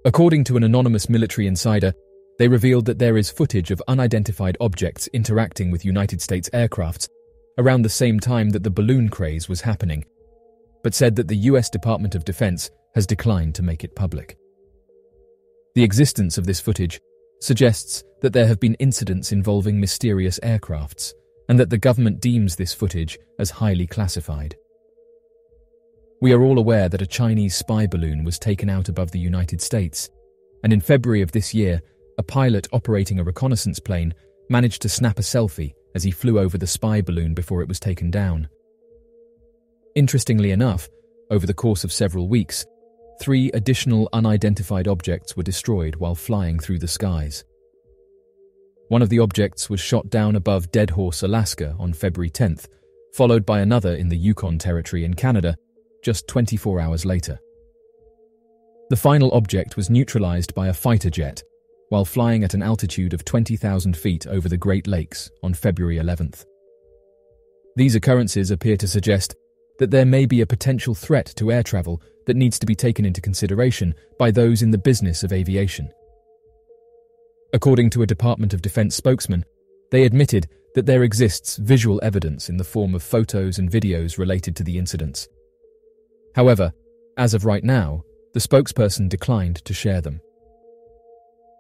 According to an anonymous military insider, they revealed that there is footage of unidentified objects interacting with United States aircrafts around the same time that the balloon craze was happening, but said that the US Department of Defense has declined to make it public. The existence of this footage suggests that there have been incidents involving mysterious aircrafts, and that the government deems this footage as highly classified. We are all aware that a Chinese spy balloon was taken out above the United States, and in February of this year, a pilot operating a reconnaissance plane managed to snap a selfie as he flew over the spy balloon before it was taken down. Interestingly enough, over the course of several weeks, 3 additional unidentified objects were destroyed while flying through the skies. One of the objects was shot down above Dead Horse, Alaska on February 10th, followed by another in the Yukon Territory in Canada just 24 hours later. The final object was neutralized by a fighter jet while flying at an altitude of 20,000 feet over the Great Lakes on February 11th. These occurrences appear to suggest that there may be a potential threat to air travel that needs to be taken into consideration by those in the business of aviation. According to a Department of Defense spokesman, they admitted that there exists visual evidence in the form of photos and videos related to the incidents. However, as of right now, the spokesperson declined to share them.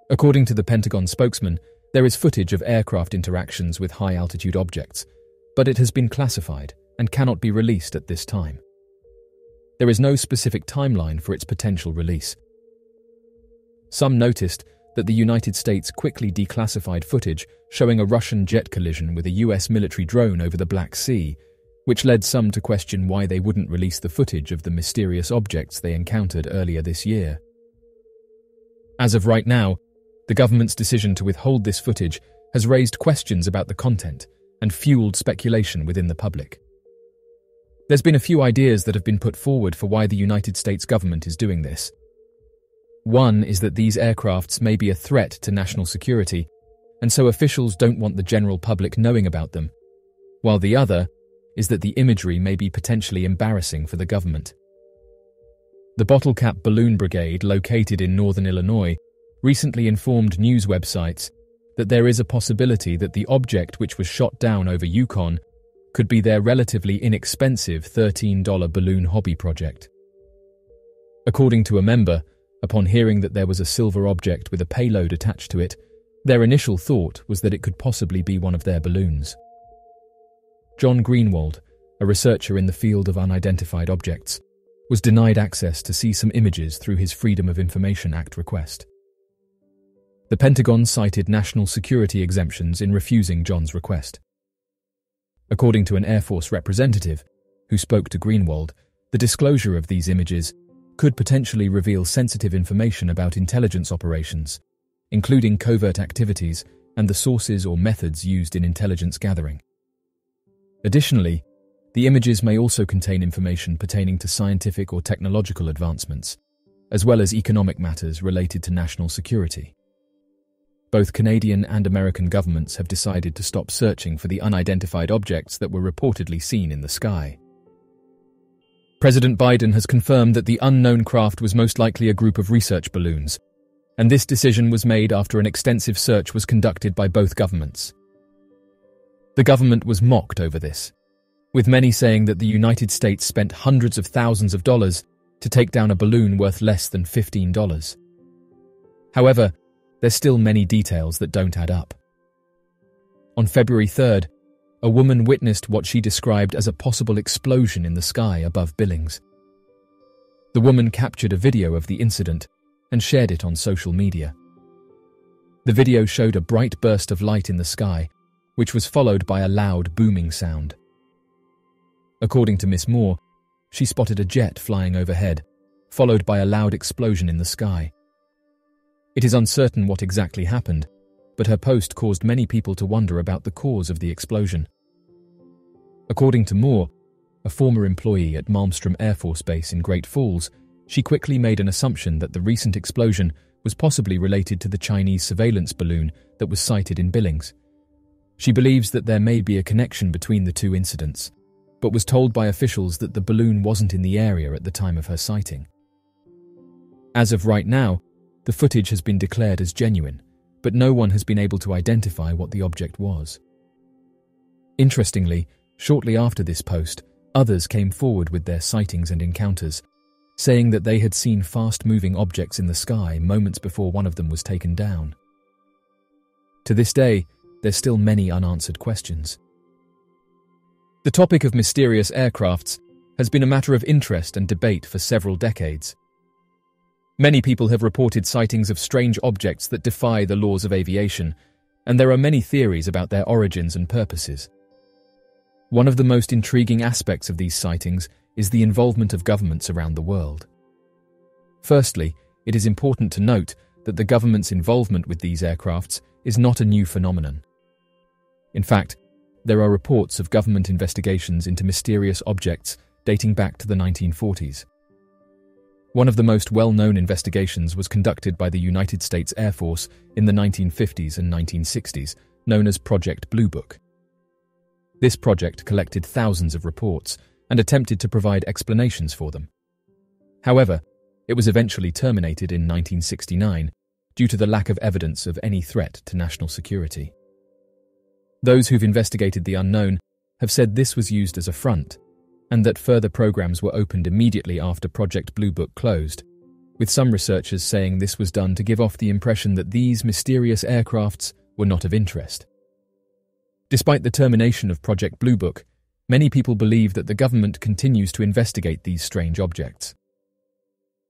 According to the Pentagon spokesman, there is footage of aircraft interactions with high-altitude objects, but it has been classified and cannot be released at this time. There is no specific timeline for its potential release. Some noticed that the United States quickly declassified footage showing a Russian jet collision with a US military drone over the Black Sea, which led some to question why they wouldn't release the footage of the mysterious objects they encountered earlier this year. As of right now, the government's decision to withhold this footage has raised questions about the content and fueled speculation within the public. There's been a few ideas that have been put forward for why the United States government is doing this. One is that these aircrafts may be a threat to national security, and so officials don't want the general public knowing about them, while the other is that the imagery may be potentially embarrassing for the government. The Bottle Cap Balloon Brigade, located in northern Illinois, recently informed news websites that there is a possibility that the object which was shot down over Yukon could be their relatively inexpensive $13 balloon hobby project. According to a member, upon hearing that there was a silver object with a payload attached to it, their initial thought was that it could possibly be one of their balloons. John Greenwald, a researcher in the field of unidentified objects, was denied access to see some images through his Freedom of Information Act request. The Pentagon cited national security exemptions in refusing John's request. According to an Air Force representative who spoke to Greenwald, the disclosure of these images could potentially reveal sensitive information about intelligence operations, including covert activities and the sources or methods used in intelligence gathering. Additionally, the images may also contain information pertaining to scientific or technological advancements, as well as economic matters related to national security. Both Canadian and American governments have decided to stop searching for the unidentified objects that were reportedly seen in the sky. President Biden has confirmed that the unknown craft was most likely a group of research balloons, and this decision was made after an extensive search was conducted by both governments. The government was mocked over this, with many saying that the United States spent hundreds of thousands of dollars to take down a balloon worth less than $15. However, there's still many details that don't add up. On February 3rd, a woman witnessed what she described as a possible explosion in the sky above Billings. The woman captured a video of the incident and shared it on social media. The video showed a bright burst of light in the sky, which was followed by a loud booming sound. According to Miss Moore, she spotted a jet flying overhead, followed by a loud explosion in the sky. It is uncertain what exactly happened, but her post caused many people to wonder about the cause of the explosion. According to Moore, a former employee at Malmstrom Air Force Base in Great Falls, she quickly made an assumption that the recent explosion was possibly related to the Chinese surveillance balloon that was sighted in Billings. She believes that there may be a connection between the two incidents, but was told by officials that the balloon wasn't in the area at the time of her sighting. As of right now, the footage has been declared as genuine, but no one has been able to identify what the object was. Interestingly, shortly after this post, others came forward with their sightings and encounters, saying that they had seen fast-moving objects in the sky moments before one of them was taken down. To this day, there's still many unanswered questions. The topic of mysterious aircrafts has been a matter of interest and debate for several decades. Many people have reported sightings of strange objects that defy the laws of aviation, and there are many theories about their origins and purposes. One of the most intriguing aspects of these sightings is the involvement of governments around the world. Firstly, it is important to note that the government's involvement with these aircrafts is not a new phenomenon. In fact, there are reports of government investigations into mysterious objects dating back to the 1940s. One of the most well-known investigations was conducted by the United States Air Force in the 1950s and 1960s, known as Project Blue Book. This project collected thousands of reports and attempted to provide explanations for them. However, it was eventually terminated in 1969 due to the lack of evidence of any threat to national security. Those who've investigated the unknown have said this was used as a front, and that further programs were opened immediately after Project Blue Book closed, with some researchers saying this was done to give off the impression that these mysterious aircrafts were not of interest. Despite the termination of Project Blue Book, many people believe that the government continues to investigate these strange objects.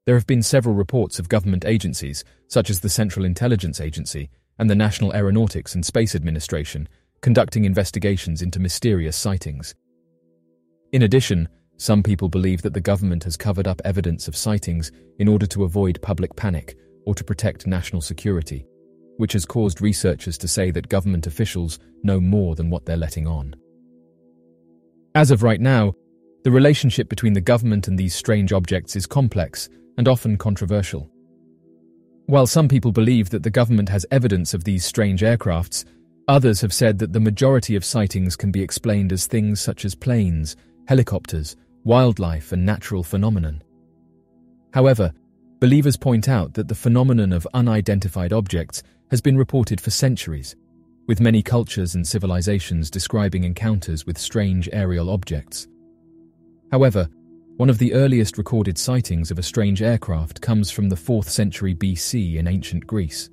There have been several reports of government agencies, such as the Central Intelligence Agency and the National Aeronautics and Space Administration, conducting investigations into mysterious sightings. In addition, some people believe that the government has covered up evidence of sightings in order to avoid public panic or to protect national security, which has caused researchers to say that government officials know more than what they're letting on. As of right now, the relationship between the government and these strange objects is complex and often controversial. While some people believe that the government has evidence of these strange aircrafts, others have said that the majority of sightings can be explained as things such as planes, helicopters, wildlife, and natural phenomenon. However, believers point out that the phenomenon of unidentified objects has been reported for centuries, with many cultures and civilizations describing encounters with strange aerial objects. However, one of the earliest recorded sightings of a strange aircraft comes from the 4th century BC in ancient Greece.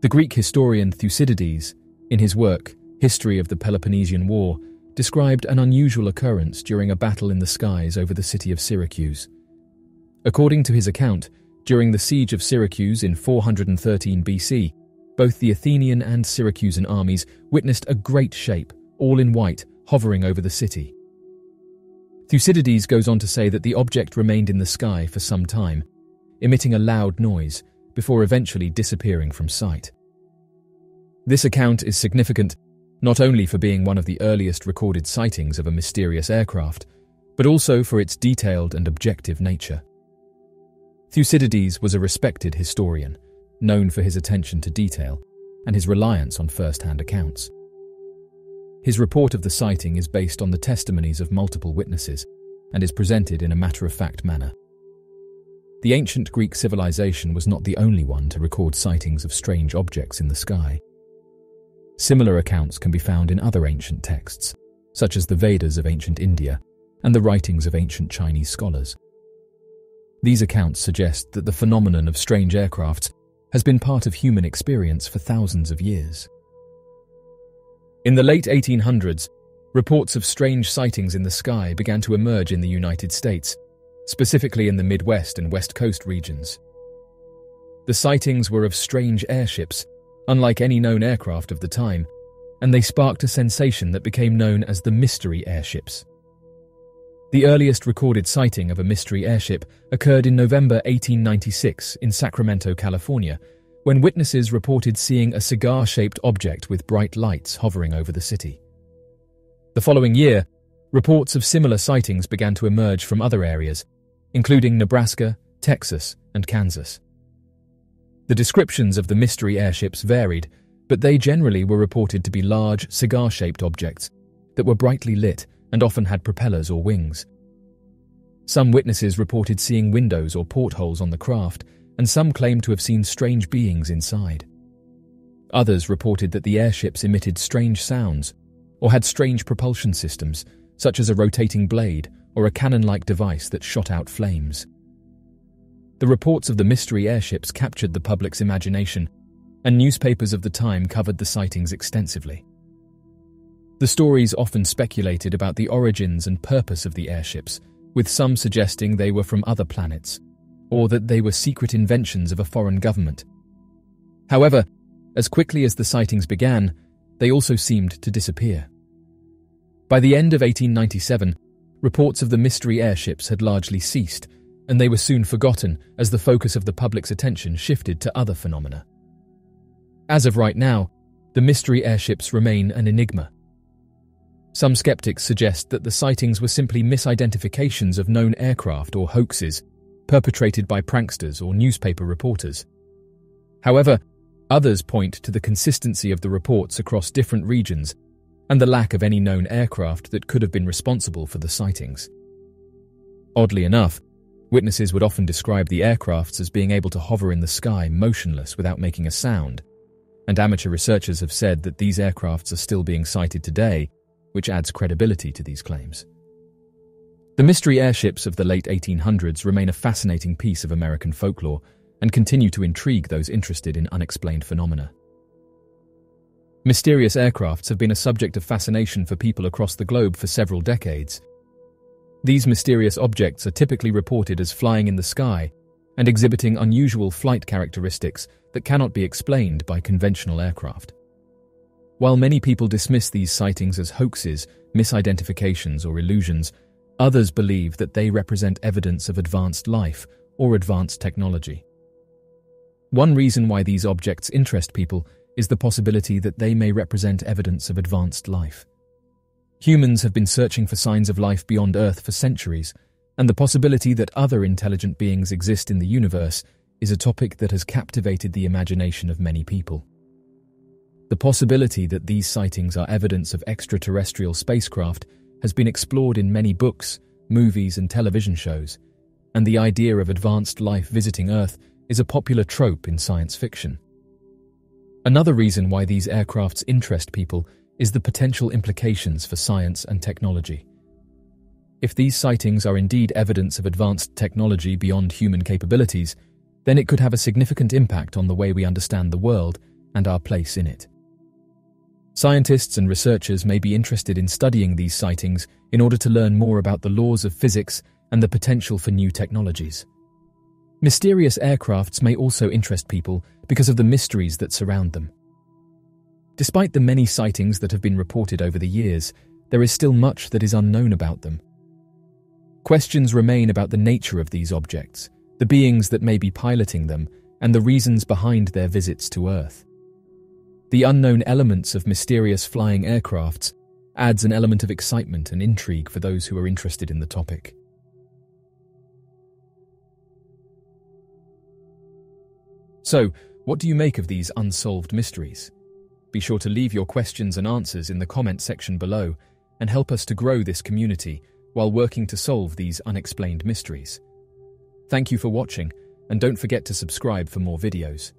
The Greek historian Thucydides, in his work History of the Peloponnesian War, described an unusual occurrence during a battle in the skies over the city of Syracuse. According to his account, during the siege of Syracuse in 413 BC, both the Athenian and Syracusan armies witnessed a great shape, all in white, hovering over the city. Thucydides goes on to say that the object remained in the sky for some time, emitting a loud noise, before eventually disappearing from sight. This account is significant not only for being one of the earliest recorded sightings of a mysterious aircraft, but also for its detailed and objective nature. Thucydides was a respected historian, known for his attention to detail and his reliance on first-hand accounts. His report of the sighting is based on the testimonies of multiple witnesses and is presented in a matter-of-fact manner. The ancient Greek civilization was not the only one to record sightings of strange objects in the sky. Similar accounts can be found in other ancient texts, such as the Vedas of ancient India and the writings of ancient Chinese scholars. These accounts suggest that the phenomenon of strange aircrafts has been part of human experience for thousands of years. In the late 1800s, reports of strange sightings in the sky began to emerge in the United States, specifically in the Midwest and West Coast regions. The sightings were of strange airships, unlike any known aircraft of the time, and they sparked a sensation that became known as the mystery airships. The earliest recorded sighting of a mystery airship occurred in November 1896 in Sacramento, California, when witnesses reported seeing a cigar-shaped object with bright lights hovering over the city. The following year, reports of similar sightings began to emerge from other areas, including Nebraska, Texas, and Kansas. The descriptions of the mystery airships varied, but they generally were reported to be large, cigar-shaped objects that were brightly lit and often had propellers or wings. Some witnesses reported seeing windows or portholes on the craft, and some claim to have seen strange beings inside. Others reported that the airships emitted strange sounds or had strange propulsion systems, such as a rotating blade or a cannon-like device that shot out flames. The reports of the mystery airships captured the public's imagination, and newspapers of the time covered the sightings extensively. The stories often speculated about the origins and purpose of the airships, with some suggesting they were from other planets, or that they were secret inventions of a foreign government. However, as quickly as the sightings began, they also seemed to disappear. By the end of 1897, reports of the mystery airships had largely ceased, and they were soon forgotten as the focus of the public's attention shifted to other phenomena. As of right now, the mystery airships remain an enigma. Some skeptics suggest that the sightings were simply misidentifications of known aircraft or hoaxes perpetrated by pranksters or newspaper reporters. However, others point to the consistency of the reports across different regions and the lack of any known aircraft that could have been responsible for the sightings. Oddly enough, witnesses would often describe the aircrafts as being able to hover in the sky motionless without making a sound, and amateur researchers have said that these aircrafts are still being sighted today, which adds credibility to these claims. The mystery airships of the late 1800s remain a fascinating piece of American folklore and continue to intrigue those interested in unexplained phenomena. Mysterious aircrafts have been a subject of fascination for people across the globe for several decades. These mysterious objects are typically reported as flying in the sky and exhibiting unusual flight characteristics that cannot be explained by conventional aircraft. While many people dismiss these sightings as hoaxes, misidentifications, or illusions, others believe that they represent evidence of advanced life or advanced technology. One reason why these objects interest people is the possibility that they may represent evidence of advanced life. Humans have been searching for signs of life beyond Earth for centuries, and the possibility that other intelligent beings exist in the universe is a topic that has captivated the imagination of many people. The possibility that these sightings are evidence of extraterrestrial spacecraft has been explored in many books, movies, and television shows, and the idea of advanced life visiting Earth is a popular trope in science fiction. Another reason why these aircrafts interest people is the potential implications for science and technology. If these sightings are indeed evidence of advanced technology beyond human capabilities, then it could have a significant impact on the way we understand the world and our place in it. Scientists and researchers may be interested in studying these sightings in order to learn more about the laws of physics and the potential for new technologies. Mysterious aircrafts may also interest people because of the mysteries that surround them. Despite the many sightings that have been reported over the years, there is still much that is unknown about them. Questions remain about the nature of these objects, the beings that may be piloting them, and the reasons behind their visits to Earth. The unknown elements of mysterious flying aircrafts adds an element of excitement and intrigue for those who are interested in the topic. So, what do you make of these unsolved mysteries? Be sure to leave your questions and answers in the comment section below and help us to grow this community while working to solve these unexplained mysteries. Thank you for watching, and don't forget to subscribe for more videos.